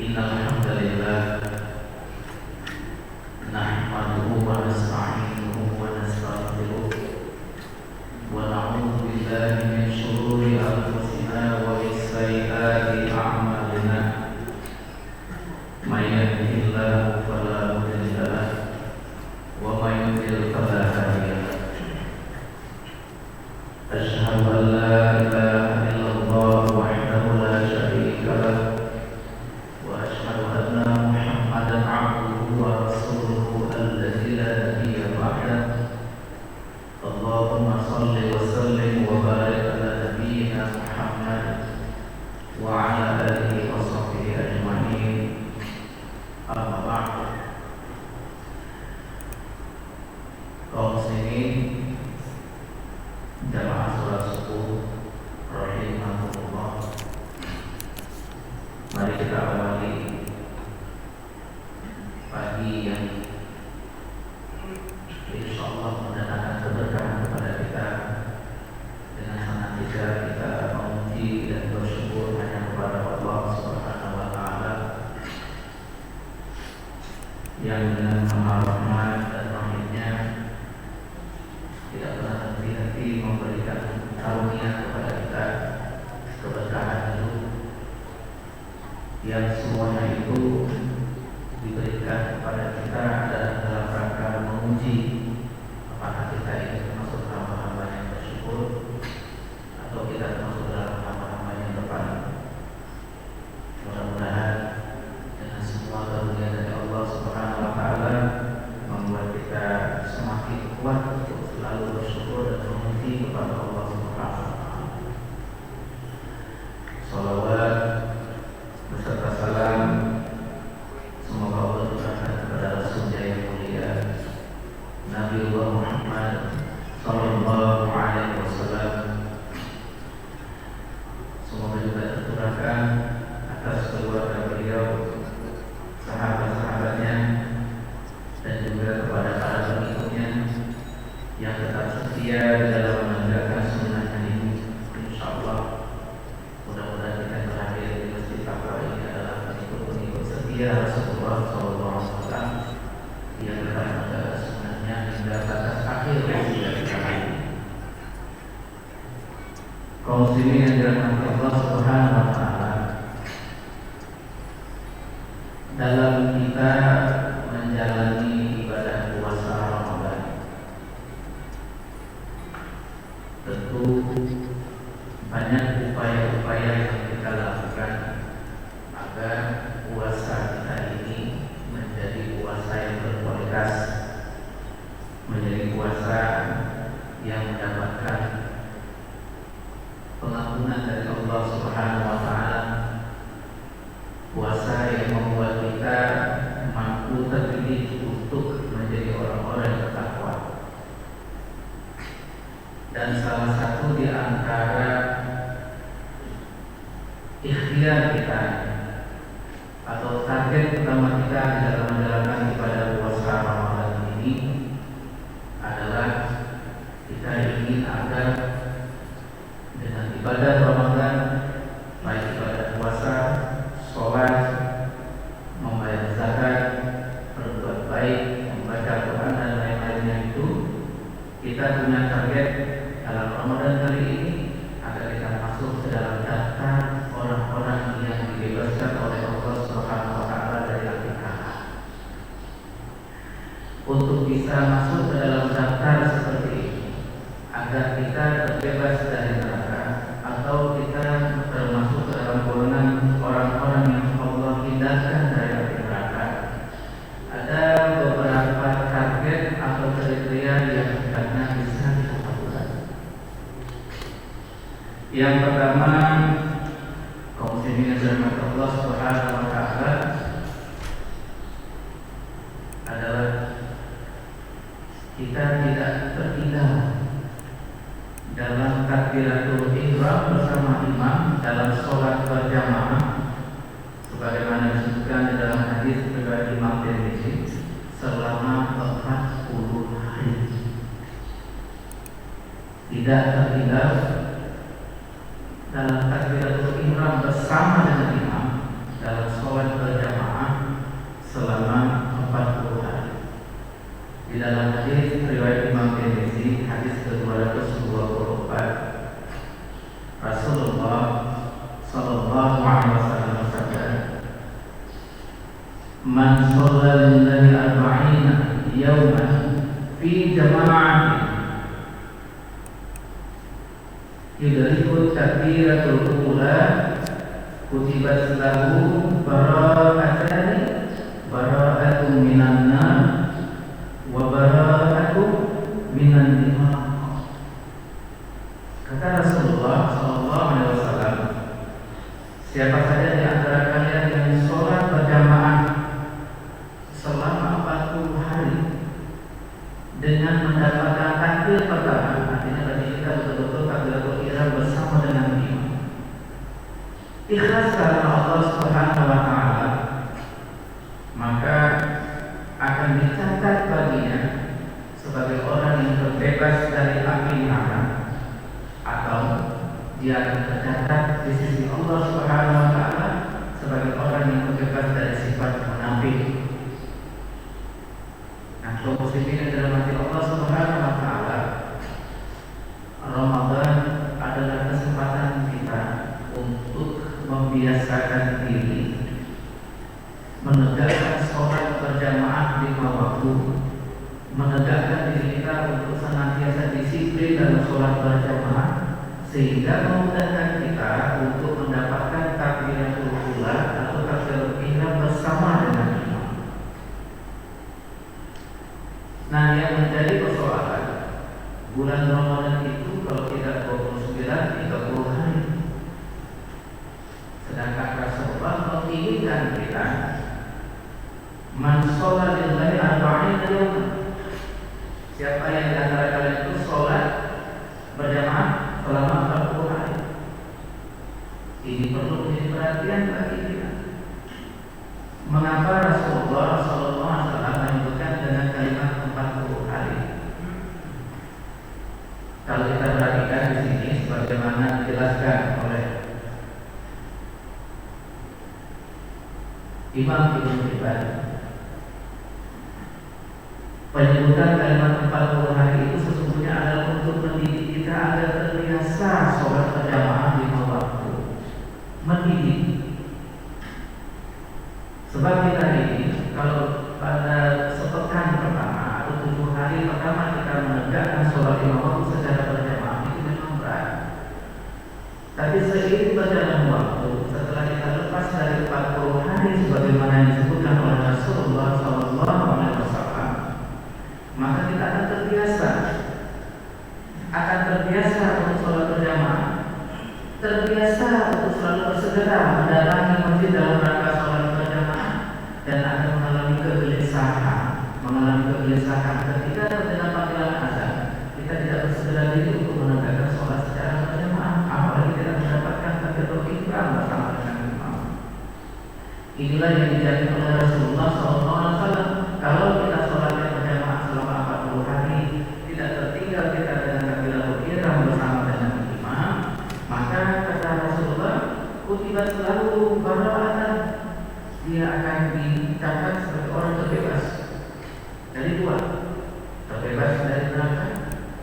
Innal hamdalillah nahmaduhu wa nasta'inuhu wa nastaghfiruh wa na'udzu billahi min shururi anfusina wa min sayyiati a'malina. May yahdihillahu fala mudilla lahu wa may yudlil fala hadiya lahu. Asyhadu an la ilaha illallah wahdahu la syarika lahu wa asyhadu anna Muhammadan 'abduhu wa rasuluhu alladzi la nabiyya ba'dahu. Allahumma shalli wa sallim wa barik ala nabiyyina Muhammad wa ala alihi wa sahbihi ajma'in. Amma ba'du. Kaum muslimin jamaah salat subuh rahimahumullah, mari kita awali pagi yang insyaallah mendatangkan keberkahan kepada kita dengan senantiasa kita memuji dan bersyukur hanya kepada Allah Subhanahu wa taala yang dengan Maha Rahman dan Rahimnya tidak pernah henti-henti memberikan karunia kepada kita keberkahan itu, yang semuanya itu diberikan kepada kita adalah dalam rangka menguji apakah kita ini termasuk hamba-hamba yang bersyukur atau kita termasuk dalam hamba-hamba yang berpaling. Mudah-mudahan dengan semua karunia dari Allah Subhanahu wa taala membuat kita semakin kuat untuk selalu bersyukur dan memuji kepada Allah Subhanahu wa taala. Shalawat beserta salam semoga Allah turunkan kepada Rasulnya yang mulia Nabiullah Muhammad sallallahu alaihi wasallam. Semoga juga tercurahkan atas keluarga beliau, sahabat-sahabatnya, dan juga kepada para pengikutnya yang tetap setia dalam menegakkan sunnahnya ini. Insyaallah mudah-mudahan kita terakhir di Masjid Taqwa ini adalah pengikut-pengikut setia Rasulullah SAW yang tetap menjaga sunnahnya hingga batas akhir usia kita ini. Kaum muslimin yang dirahmati Allah Subhanahu wa taala, dalam kita menjalani ibadah puasa Ramadan, tentu banyak upaya-upaya yang kita lakukan agar puasa kita ini menjadi puasa yang berkualitas, menjadi puasa yang mendapatkan pengampunan dari Allah Subhanahu wa taala, puasa yang membuat kita mampu terpilih untuk menjadi orang-orang yang bertakwa. Dan salah satu di antara ikhtiar kita atau target utama kita dalam menjalankan ibadah puasa Ramadan ini adalah kita ingin agar dengan ibadah Ramadan, baik ibadah puasa, sholat, membayar zakat, berbuat baik, membaca Quran dan lain-lainnya itu, kita punya target dalam Ramadan kali ini agar kita masuk ke dalam daftar orang-orang yang dibebaskan oleh Allah Subhanahu wa taala dari api neraka. Untuk bisa masuk ke dalam daftar seperti ini, agar kita terbebas dari neraka atau kita termasuk ke dalam golongan orang-orang yang Allah hindarkan dari api neraka, ada beberapa target atau kriteria yang hendaknya bisa kita lakukan. Yang pertama, kaum muslimin yang dirahmati Allah Subhanahu wa taala, adalah kita tidak tertinggal dalam takbiratul ihram bersama imam dalam sholat berjamaah, sebagaimana disebutkan di dalam hadis riwayat Imam Tirmidzi, selama 40 hari. Tidak tertinggal dalam takbiratul ihram bersama dengan imam dalam sholat berjamaah Rasulullah sallallahu alaihi wasallam bersabda, "Man shalla lillahi arba'ina yawman fi jama'atin yudrikut takbiratul ula kutibat lahu bara'atun minan nar wa bara'atun minan nifaq." Kata Rasulullah sallallahu alaihi wasallam, siapa saja di antara kalian yang sholat berjamaah selama 40 hari dengan mendapatkan takbir pertama, artinya tadi kita betul-betul takbiratul ihram bersama dengan imam, ikhlas karena Allah Subhanahu wa taala, maka akan dicatat baginya sebagai orang yang terbebas dari api neraka, atau dia akan tercatat di sisi Allah Subhanahu wa taala sebagai orang yang terbebas dari sifat munafik. Nah, kaum muslimin yang dirahmati Allah Subhanahu wa taala, Ramadan adalah kesempatan kita untuk membiasakan diri menegakkan sholat berjamaah 5 waktu, menegakkan diri kita untuk senantiasa disiplin dalam sholat berjamaah, sehingga memudahkan kita untuk mendapatkan takbiratul ula atau takbiratul ihram bersama dengan imam. Nah, yang menjadi persoalan, bulan Ramadan itu kalau tidak 29, 30 hari. Sedangkan Rasulullah menginginkan kita man sholat lillahi arba'ina yawman. Siapa yang di antara kalian itu sholat berjamaah selama 40 hari. Ini perlu menjadi perhatian bagi kita. Mengapa Rasulullah sallallahu alaihi wasallam menyebutkan dengan kalimat 40 hari? Kalau kita perhatikan di sini sebagaimana dijelaskan oleh Imam Ibnu Hibban, penyebutan kalimat 40 hari itu sesungguhnya adalah untuk mendidik kita agar terbiasa sholat berjamaah 5 waktu. Mendidik. Sebab kita ini kalau pada sepekan pertama atau 7 hari pertama kita menegakkan sholat 5 waktu secara berjamaah itu memang berat. Tapi seiring berjalan waktu, setelah kita lepas dari 40 hari sebagaimana yang disebutkan oleh Rasulullah SAW, maka kita akan terbiasa untuk sholat berjamaah, terbiasa untuk selalu bersegera mendatangi masjid dalam rangka sholat berjamaah, dan akan mengalami kegelisahan ketika terdengar panggilan azan. Kita tidak bersegera diri untuk menegakkan sholat secara berjamaah, apalagi tidak mendapatkan takbiratul ihram bersama dengan imam. Inilah yang dijamin oleh Rasulullah SAW. Kalau kita sholatnya berjamaah selama 40 hari, tidak tertinggal kita dengan takbiratul ihram bersama dengan imam, maka kata Rasulullah, kutibat lahu bara'atan, dia akan dicatat sebagai orang terbebas dari 2, terbebas dari neraka,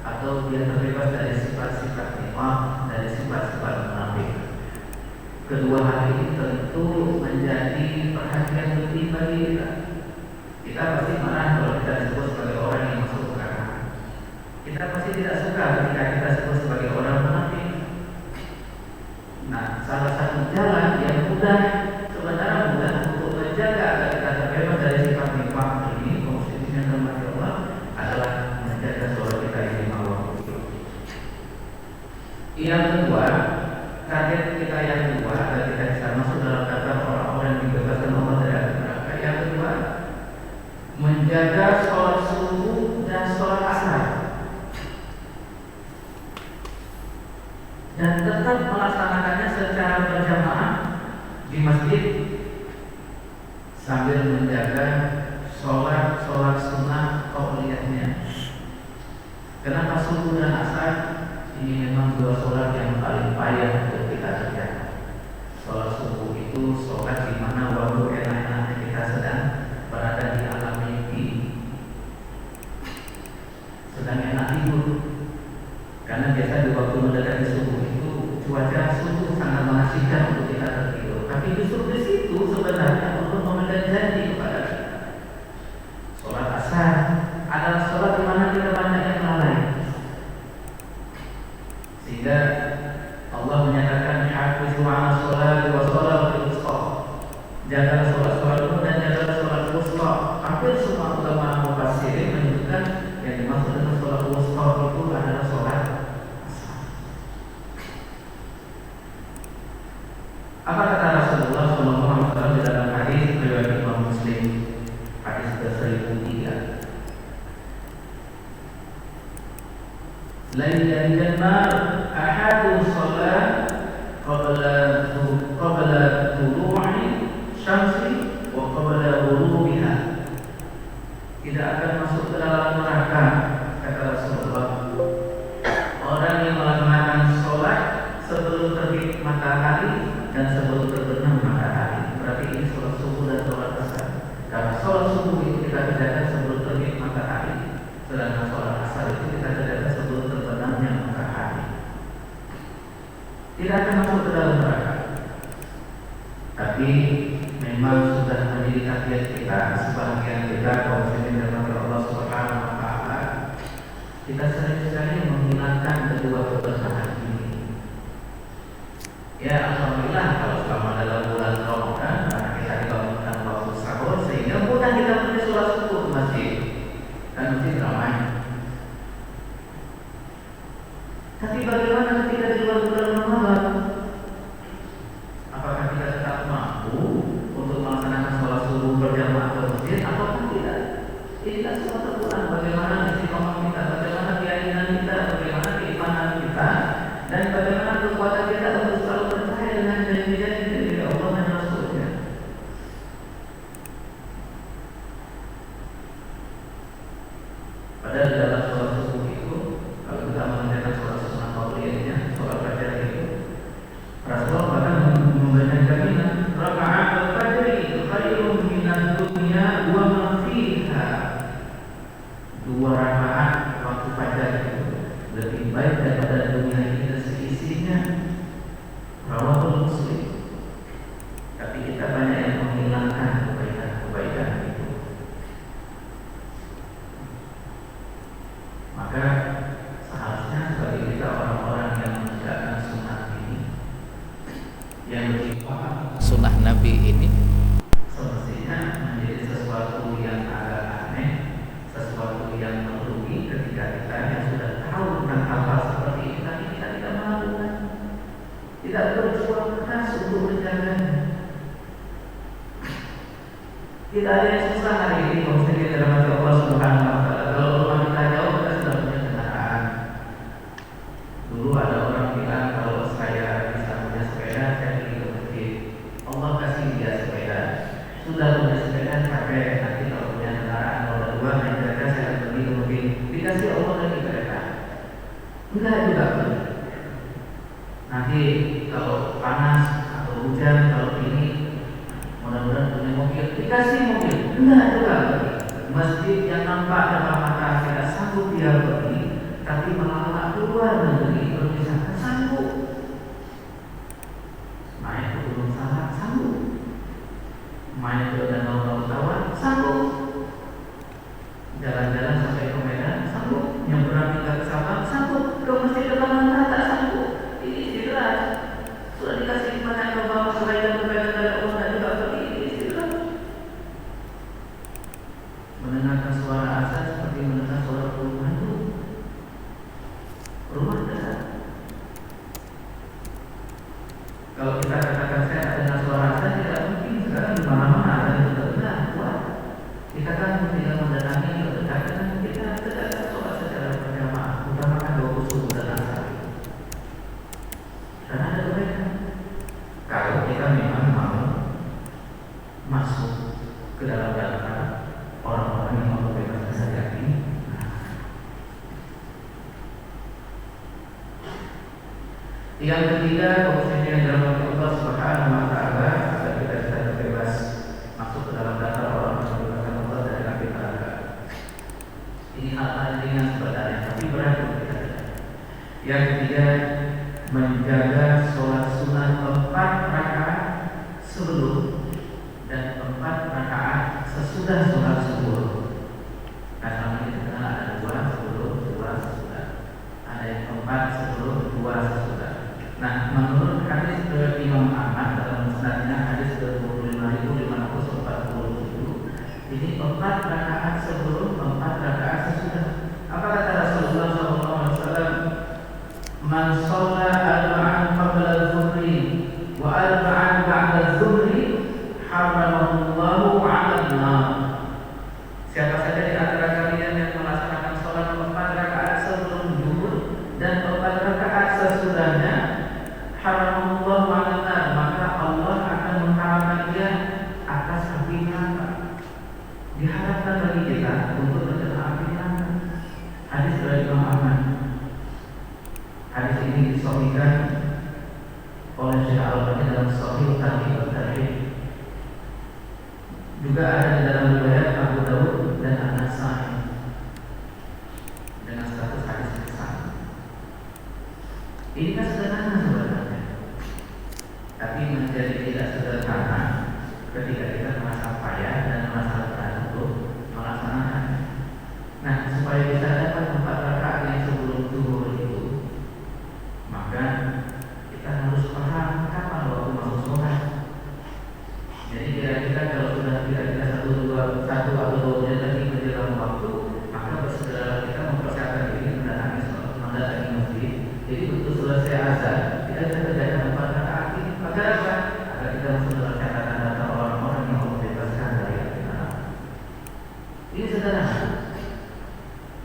atau dia terbebas dari sifat-sifat nifaq, dari sifat-sifat munafik. Kedua hal ini tentu menjadi perhatian penting bagi kita. Kita pasti marah kalau kita disebut sebagai orang yang masuk neraka. Kita pasti tidak suka ketika kita disebut sebagai orang munafik. Nah, salah satu jalan yang mudah, sebenarnya mudah untuk menjaga agar kita terbebas dari sifat nifaq ini, muslimin yang dirahmati Allah, adalah menjaga sholat kita ini 5 waktu. Yang kedua, target kita yang kedua agar kita bisa masuk dalam daftar orang-orang yang dibebaskan Allah dari neraka. Yang kedua, menjaga sholat subuh dan sholat asar, dan tetap melaksanakannya secara berjamaah di masjid sambil menjaga sholat sunnah qabliyahnya. Kenapa subuh dan asar? Ini memang 2 sholat yang paling payah untuk kita kerjakan. Sholat subuh itu sholat di mana waktu enak-enaknya kita sedang berada di alam mimpi, sedang enak tidur. Karena biasa di waktu mendekati subuh itu cuaca mereka sungguh sangat mengasihkan untuk kita tertidur. Tapi justru di situ sebenarnya Allah memberikan janji kepada kita. Sholat asar adalah sholat di mana kita banyak yang lalai, sehingga Allah menyatakan hafizu 'ala sholati wa sholatil wusta. Jaga sholat dan jaga sholat wusta. Hampir semua ulama mufassirin menyebutkan yang dimaksud dengan sholat wusta itu adalah sholat asar. Apa kata Rasulullah SAW di dalam hadis riwayat Imam Muslim, hadis ke-1003? La yajidun nar ahadu sholat qabla tulu'i syamsi wa qabla ghurubiha. Tidak akan masuk ke dalam neraka, kata Rasulullah, orang yang melaksanakan sholat sebelum terbit matahari dan sebelum terbenam matahari. Berarti ini sholat subuh dan sholat asar. Karena sholat subuh itu kita kerjakan sebelum terbit matahari, sedangkan sholat asar itu kita kerjakan sebelum terbenamnya matahari. Tidak akan masuk ke dalam neraka. Tapi memang sudah menjadi takdir kita, sebagian kita kaum muslimin dan Allah Subhanahu wa taala, kita sering sekali menghilangkan kedua keberkahan ini. Ya alhamdulillah kalau selama dalam bulan Ramadan kita dibangunkan waktu sahur sehingga mudah kita pergi sholat subuh ke masjid dan masjid ramai. Tapi bagaimana ketika di luar bulan Ramadan? Apakah kita tetap mampu untuk melaksanakan sholat subuh berjamaah ke masjid ataukah tidak? Inilah suatu bulan bagaimana istiqomah kita, bagaimana keyakinan kita, bagaimana keimanan kita, dan bagaimana kekuatan kita untuk selalu percaya dengan janji-janji dari Allah dan Rasul-Nya. Padahal di dalam sholat subuh itu, kalau kita mengerjakan sholat sunnah qabliyahnya, sholat fajar itu, Rasulullah bahkan memberikan jaminan rakaat al-fajri khairun minad dunya wa ma fiha. 2 rakaat waktu fajar itu lebih baik daripada dunia ini dan seisinya. Rawahul Muslim. Tapi kita banyak yang menghilangkan kebaikan itu. Maka seharusnya sebagai kita orang-orang yang menegakkan sunnah ini, yang lebih paham sunnah Nabi ini, semestinya menjadi sesuatu yang agak aneh, sesuatu yang merugi ketika kita yang sudah tahu tentang hal seperti ini tapi kita tidak melakukan, tidak berjuang keras untuk menjaganya. Tidak ada yang susah hari ini kalau kita dalam hati Allah Subhanahu wa taala. Kalau rumah kita jauh, kita sudah punya kendaraan. Dulu ada orang bilang kalau saya bisa punya sepeda, saya pergi ke masjid. Allah kasih dia sepeda. Sudah punya sepeda capek, nanti kalau punya kendaraan roda 2 naik kereta saya pergi ke masjid. Dikasih Allah lagi kereta. Enggak juga. Nanti kalau panas atau hujan, kalau ini mudah-mudahan punya mobil, dikasih mobil. Enggak juga. Masjid yang nampak depan mata tidak sanggup dia pergi, tapi malah keluar negeri berwisata sanggup. Main ke Gunung Salak sanggup, main ke Danau Toba sanggup, jalan-jalan sampai ke Medan sanggup, nyebrang hingga ke Sabang sanggup, ke masjid depan mata tak sanggup. Ini jelas sudah dikasih banyak kebawah selain berbeda dari Allah juga pergi. Mendengarkan suara azan seperti mendengar suara rumah itu. Rumah besar. Kalau kita katakan saya tak dengar suara azan, tidak mungkin. Sekarang di mana-mana azan itu terdengar kuat. Kita kan tinggal mendatangi terdekat dan kita tegakkan sholat secara berjamaah, utamakan 20 subuh dan asar. Dan ada kebaikan. Kalau kita memang mau masuk ke dalam daftar orang-orang yang mau bebas kesadaran ini. Yang ketiga, khususnya dalam Allah Subhanahu wa taala, agar kita bisa bebas masuk ke dalam daftar orang yang bebas Allah dari api neraka. Ini hal-hal ringan sebenarnya, tapi berat untuk kita. Yang ketiga, menjaga sholat sunnah 4 rakaat sebelum dan 4 rakaat sesudah sholat subuh. Karena kita kenal ada 2 sebelum, 2 sesudah. Ada yang 4 sebelum, 2 sesudah. Nah, menurut hadis Imam Ahmad dalam musnadnya hadis 25.547, ini 4 rakaat sebelum, 4 rakaat sesudah. Apa kata Rasulullah SAW? Man shalla arba'an qabla al-zuhri wa arba'an ba'da al-zuhri haramahullahu 'ala an-nar. Siapa saja di antara kalian yang melaksanakan sholat 4 rakaat sebelum zuhur dan 4 rakaat sesudahnya, haramahullahu 'ala an-nar, maka Allah akan mengharamkan dia atas api neraka. Diharapkan bagi kita untuk terkena api neraka. Hadis dari Imam Ahmad. Hadis ini disahihkan oleh Syekh Al-Albani dalam Sahih Targhib. Juga ada di dalam riwayat Abu Dawud dan An-Nasa'i dengan status hadis hasan. Ini kan sederhana sebenarnya, tapi menjadi tidak sederhana ketika kita merasa payah dan merasa berat untuk melaksanakan. Nah, supaya bisa dapat 4 rakaat yang sebelum zuhur itu, maka kita harus paham kapan waktu masuk sholat. Jadi kira-kira kalau sudah kira-kira 1 atau 2 menit lagi menjelang waktu, maka bersegeralah kita mempersiapkan diri mendatangi masjid. Jadi begitu selesai azan, kita bisa kerjakan 4 rakaat. Agar apa? Agar kita masuk dalam catatan data orang-orang yang Allah bebaskan dari api neraka. Ini sederhana.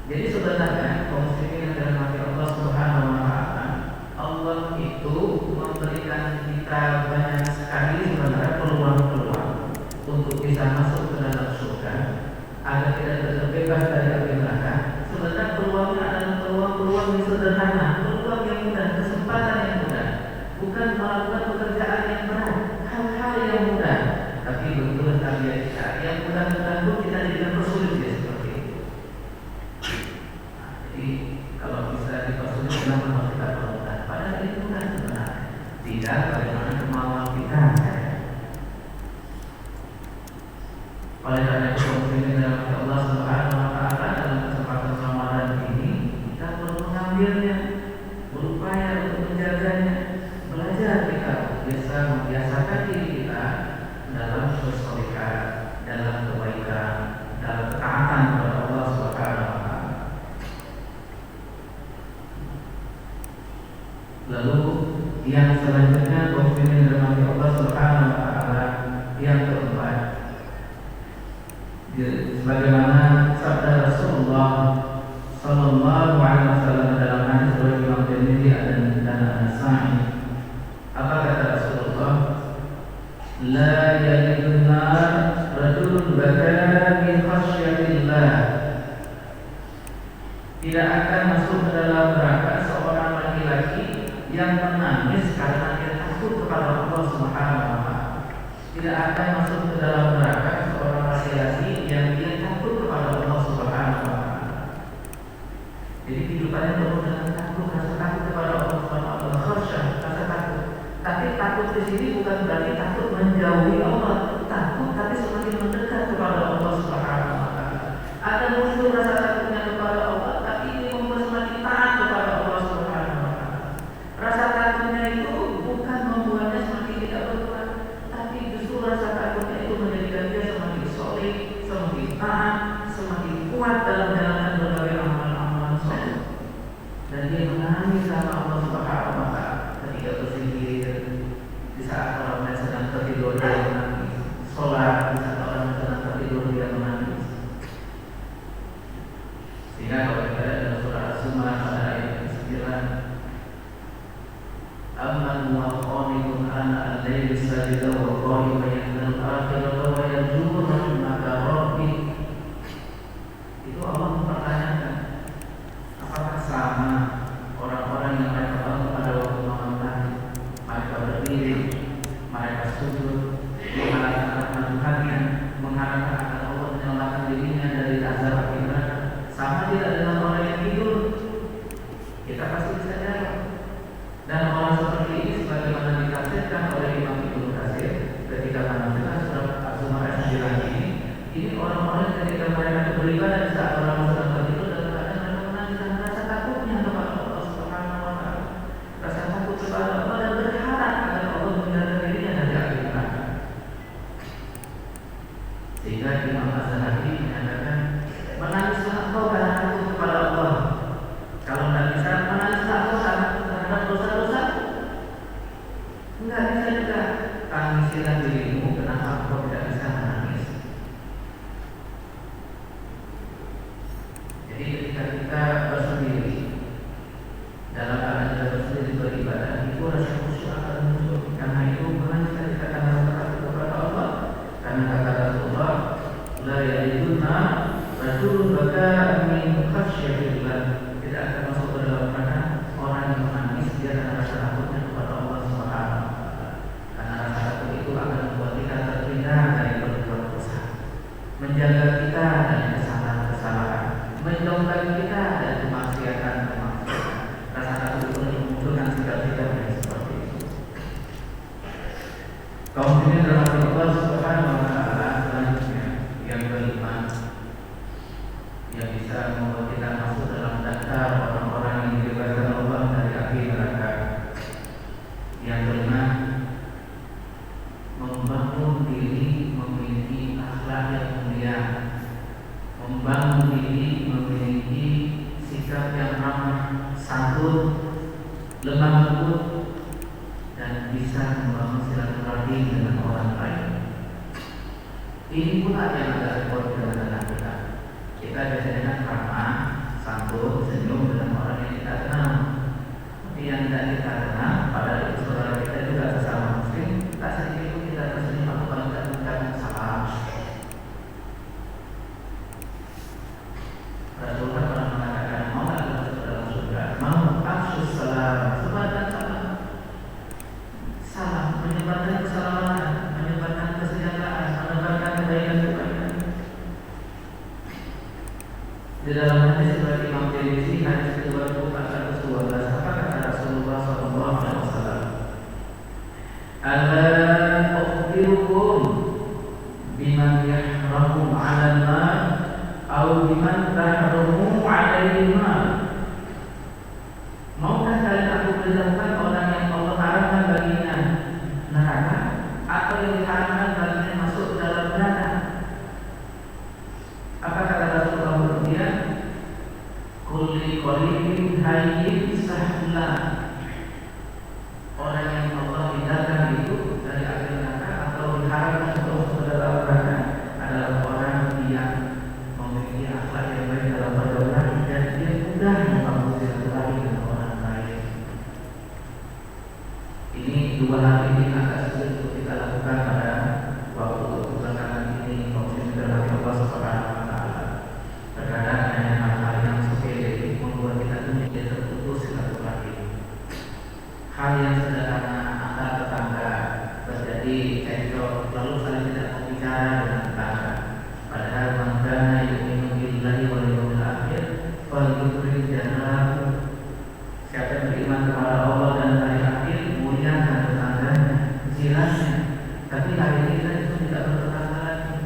Jadi sebenarnya kaum muslimin yang dirahmati Allah Subhanahu wa taala, Allah itu memberikan kita banyak sekali sebenarnya peluang-peluang untuk bisa masuk ke dalam surga agar kita terbebas dari api neraka. Sebenarnya peluangnya adalah peluang-peluang yang sederhana, peluang yang mudah, kesempatan yang mudah, bukan melakukan pekerjaan yang berat, hal-hal yang mudah. Tapi betul tarbiyah kita yang mudah-mudah pun kita tidak persulit dia seperti itu. Jadi kalau bisa dipersulit, kenapa harus kita permudah? Padahal itu mudah sebenarnya. Tidak bagaimana kemauan kita. Oleh karena itu, muslimin dirahmati Allah Subhanahu wa taala, dalam kesempatan Ramadan ini kita perlu mengambilnya, berupaya untuk menjaganya, belajar kita biasa membiasakan diri kita dalam bersedekah, dalam kebaikan, dalam ketaatan kepada Allah Subhanahu wa taala. Lalu yang selanjutnya, muslimin dirahmati Allah Subhanahu wa taala, yang keempat, sebagaimana sabda Rasulullah sallallahu alaihi wasallam dalam hadis riwayat Imam Tirmidzi dan An-Nasa'i. Apa kata Rasulullah? La yalidun nar rajulun baka min khasyatillah. Tidak akan masuk ke dalam neraka seorang laki-laki yang menangis karena dia takut kepada Allah Subhanahu wa taala. Tidak akan masuk ke dalam neraka seorang laki-laki yang dia takut kepada Allah Subhanahu wa taala. Jadi kehidupannya penuh dengan takut, rasa takut kepada Allah Subhanahu wa taala, khasyah, rasa takut. Tapi takut di sini bukan berarti takut menjauhi Allah, takut tapi semakin mendekat kepada Allah Subhanahu wa taala. Ada muncul rasa takutnya kepada Allah, tapi ini membuat semakin taat kepada Allah Subhanahu wa taala. Rasa takutnya itu bukan membuatnya semakin tidak berkurang, tapi justru rasa takutnya itu menjadikan dia semakin soleh, semakin taat, semakin kuat dalam menjalankan berbagai amalan-amalan soleh. Dan dia menangis sama Allah Subhanahu wa taala ketika berzikir, di saat orang lain sedang tertidur dia menangis, sholat di saat orang lain sedang tertidur dia menangis. Sehingga kalau kita lihat dalam surah As-Zumar pada ayat 9, amman huwa qanitun ana al-laili sajidan wa qa'iman yahdaru al-akhirata wa yarjuna rahmata rabbih. Itu Allah mempertanyakan, apakah sama orang-orang yang mereka bangun pada waktu malam tadi, mereka berdiri, mereka sujud, mengharapkan rahmat Tuhannya, mengharapkan agar Allah menyelamatkan dirinya dari azab api neraka, sama tidak dengan orang yang tidur? Kita pasti bisa jawab. Dan orang bisa juga tangisilah dirimu, kenapa engkau tidak bisa menangis. Jadi ketika kita bersendiri, dalam keadaan kita bersendiri beribadah, itu rasa khusyuk akan muncul. Karena itu mari kita akan berkata kepada Allah. Karena kata Rasulullah, la ya'iduna rajulun baka min khasyatillah, tidak akan masuk ke dalam neraka orang yang menangis dia karena rasa takutnya kepada Allah Subhanahu wa taala. Karena rasa takut itu akan membuat kita terhindar dari berbuat dosa, menjaga kita dari kesalahan-kesalahan, menjauhkan kita dari kemaksiatan-kemaksiatan. Rasa takut itu memunculkan sikap-sikap yang seperti itu. Kaum muslimin dirahmati Allah Subhanahu wa taala, selanjutnya yang kelima yang bisa membuat kita masuk dalam daftar orang-orang yang dibebaskan Allah dari api neraka. Yang kelima, membangun diri memiliki akhlak yang mulia, membangun diri memiliki sikap yang ramah, santun, lemah lembut, dan bisa membangun silaturahmi dengan orang lain. Ini pula yang agak repot dengan kita. Kita biasanya ramah, santun, senyum dengan orang yang kita kenal. Tapi yang tidak kita kenal, padahal itu saudara kita juga sesama muslim, tak sedikit pun kita tersenyum atau kalau tidak mengucapkan salam. Rasulullah pernah mengatakan, mau tak masuk dalam surga? Mau afsus salam, sebarkan salam. Salam menyebarkan keselamatan, menyebarkan kesejahteraan, menyebarkan kebaikan-kebaikan. Di dalam hadis riwayat Imam Tirmidzi, hadis ke-2412, apa kata Rasulullah SAW? Ala ukhbirukum biman yahramu 'ala an-nar aw biman tahrumu 'alaihi an-nar. Maukah kalian aku beritahukan orang yang Allah haramkan baginya neraka, atau yang diharamkan baginya masuk dalam neraka? Apa kata Rasulullah kemudian? Kulli qalibin hayyin sahla. Orang yang Allah hindarkan itu dari api neraka atau diharamkan untuk masuk ke dalam neraka adalah orang yang memiliki akhlak yang baik dalam pergaulan dan dia mudah membangun silaturahmi dengan orang lain. Ini dua hal ini agak sulit untuk kita lakukan pada waktu belakangan ini. Maksudnya dalam Allah Subhanahu wa taala. Terkadang hanya hal-hal yang sepele membuat kita menjadi terputus silaturahmi. Hal yang sederhana antar tetangga terjadi cekcok, lalu saling tidak mau bicara dengan tetangga. Padahal mangkana yu'minu billahi wal yawmil akhir fal yukrim janahu. Siapa yang beriman kepada Allah dan hari akhir, muliakan tetangganya, silahnya. Tapi hari ini kita itu tidak bertetangga lagi.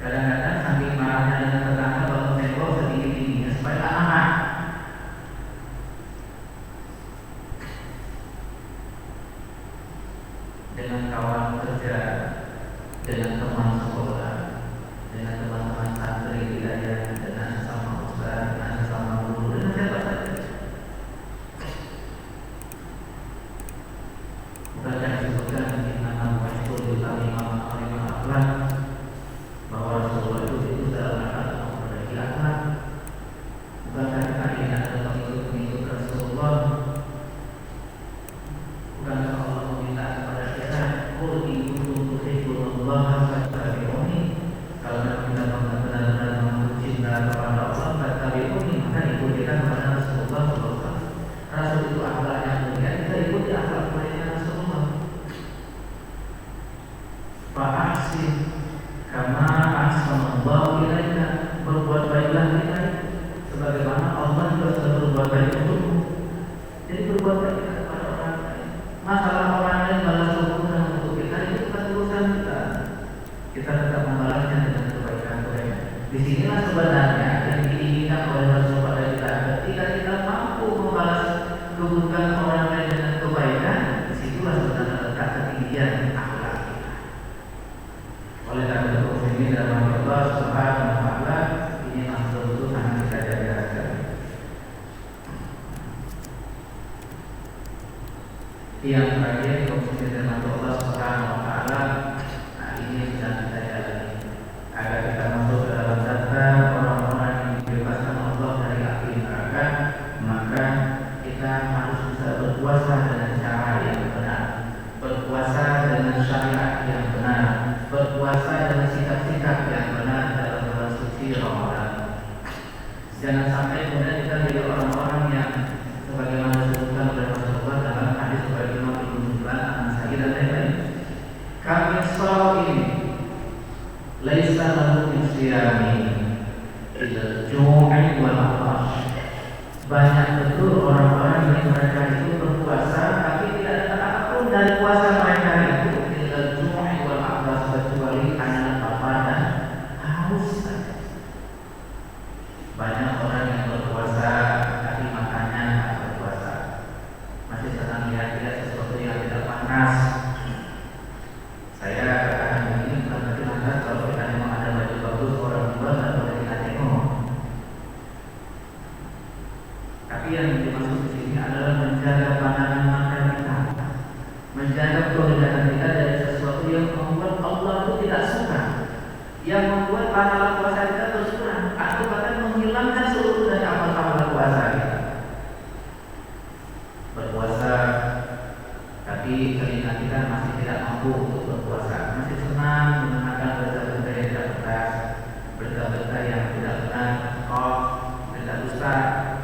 Kadang-kadang saking marahnya dengan tetangga, kalau tembok setinggi-tingginya supaya tak aman. Dengan kawan kerja, dengan teman sekolah, dengan teman-teman santri wilayah, dengan sesama ustaz, dengan sesama guru, dengan siapa saja. Bukankah disebutkan di nama Rasulul Karimah Akhlak bahwa Rasulullah itu dalam akhlak memperbaiki akhlak? Bukankah kita ini adalah pengikut Rasulullah? Bukankah Allah meminta kepada kita, qul in kuntum tuhibbunallaha fattabi'uni, kalau kita benar-benar cinta kepada Allah, fattabi'uni, maka ikutilah kepada Rasulullah SAW. Rasul itu akhlak yang mulia, kita ikuti akhlak mulia Rasulullah. Fa'ahsin kama ahsanallahu ilaika, berbuat baiklah kita sebagaimana Allah juga sudah berbuat baik untukmu. Jadi berbuat baik kepada orang lain. Masalah orang lain balas sempurna untuk kita, itu bukan urusan kita. Kita tetap membalasnya dengan kebaikan-kebaikan. Disinilah sebenarnya yang diinginkan oleh Rasul pada kita. Ketika kita mampu membalas keburukan orang lain dengan kebaikan, disitulah sebenarnya letak ketinggian akhlak kita. Oleh karena itu, ini dalam Allah Subhanahu wa taala, ini masuk betul sangat kita jaga. yang terakhir khususnya dengan Allah Subhanahu Wa Taala. Nah, ini sedang kita jalani agar kita masuk ke dalam daftar orang-orang yang dibebaskan Allah dari api neraka. Maka kita harus bisa berpuasa dengan cara yang benar, berpuasa dengan syariat yang benar, berpuasa dengan sikap-sikap yang benar dalam bulan suci Ramadan. Jangan sampai kemudian kita jadi orang-orang yang sebagaimana disebutkan oleh Rasulullah dalam hadis riwayat Imam Ibnu Hibban, An-Nasa'i dan lain-lain. Kami shaim laisa lahu min siyami illa al-ju'i wal 'atash. Banyak betul orang-orang yang mereka itu berpuasa tapi tidak ada apapun dari puasa mereka itu illa al-ju'i wal 'atash, kecuali hanya lapar dan haus saja. Banyak orang yang berpuasa tapi makannya tak berpuasa, masih senang lihat-lihat sesuatu yang tidak panas. Saya katakan begini bukan berarti lantas kalau kita memang ada baju bagus orang tua tak boleh kita tengok. Tapi yang dimaksud di sini adalah menjaga pandangan mata kita, menjaga perbedaan kita dari sesuatu yang membuat Allah itu tidak suka, yang membuat pahala puasa kita terus kurang, atau bahkan menghilangkan seluruh dari amal-amal puasa kita. Berpuasa tapi telinga kita masih tidak mampu untuk berpuasa, masih senang mendengarkan berita-berita yang tidak benar, berita-berita yang tidak benar, hoax, berita dusta,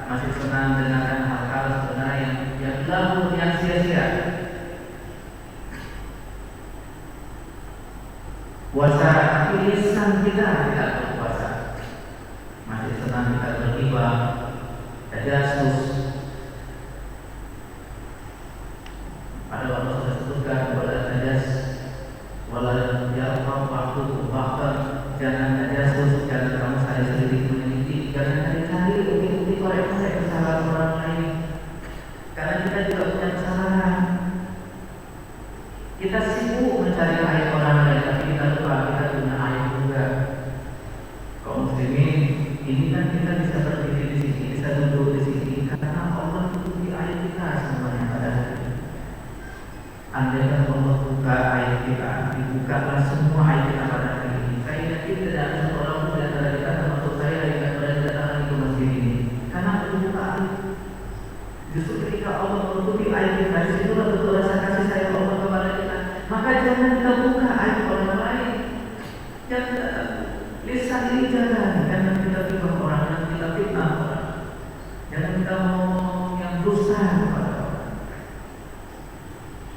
masih senang mendengarkan hal-hal sebenarnya yang lalu yang sia-sia. Puasa tapi lisan kita tidak berpuasa, masih senang kita bergibah, tajasus. Ada Allah sudah sebutkan wala tajas wala yarfa'u ba'dukum ba'dan, jangan tajasus, jangan kamu saling selidiki, jangan cari-cari bukti-bukti korek-korek kesalahan orang lain, karena kita juga punya kesalahan. Kita sibuk mencari aib orang lain, tapi kita lupa kita punya aib juga. Kaum muslimin, ini kan kita bisa berdiri di sini, bisa duduk di sini karena Allah tutupi aib kita semuanya pada hari ini. Andaikan Allah buka aib kita, dibukalah semua aib kita pada hari ini, saya yakin tidak ada satu orang pun di antara kita, termasuk saya yang berada di datang ke masjid ini, karena terbuka aib. Justru ketika Allah menutupi aib kita, disitulah betul rasa kasih sayang Allah kepada kita. Maka jangan kita buka aib orang lain, jangan lisan ini jangan kita fitnah orang, jangan kita fitnah orang, jangan kita ngomong yang dusta kepada orang.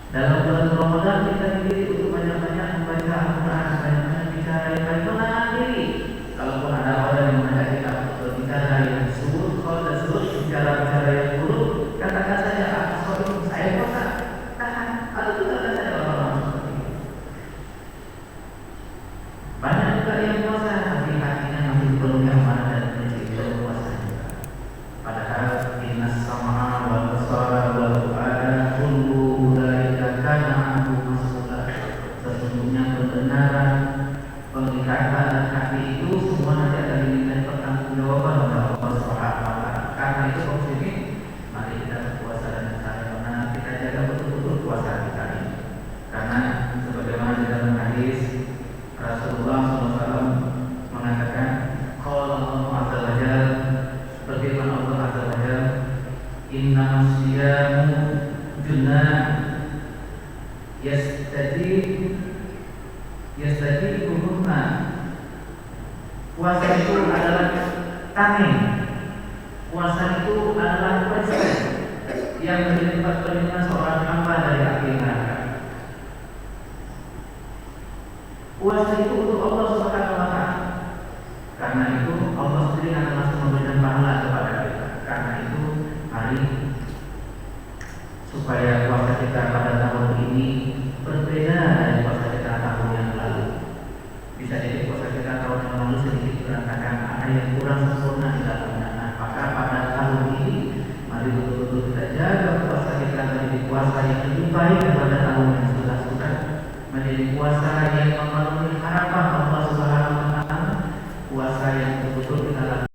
Dalam bulan Ramadan kita dididik untuk banyak-banyak membaca Al-Quran, banyak-banyak bicara yang baik, menahan diri. Kalaupun ada orang yang mengajak kita untuk berbicara yang surut, kalau ada surut, bicara-bicara yang buruk, katakan saja, sorry, saya puasa, tahan, atau katakan saja orang-orang seperti itu. Banyak juga yang puasa, tapi hatinya masih belum amanah dan prinsip belum puasa juga. Padahal innas sam'a wal basara wal fu'ada kullu ulaika kana anhu mas'ula. Sesungguhnya pendengaran, penglihatan dan hati itu semua nanti akan dimintai pertanggungjawaban oleh Allah Subhanahu wa Ta'ala. Karena itu maksudnya mari kita berpuasa dengan cara benar, kita jaga betul-betul puasa kita ini. Karena sebagaimana di dalam hadis Rasulullah SAW mengatakan, qala Allah azza wa jalla, berfirman Allah azza wa jalla, innamas siyamu junnah yastajibuhunna. Puasa itu adalah tameng, puasa itu adalah perisai yang menjadi tempat perlindungan seorang hamba dari api neraka. Puasa itu untuk Allah Subhanahu wa Ta'ala. Karena itu Allah sendiri akan langsung memberikan pahala kepada kita. Karena itu mari supaya puasa kita pada tahun ini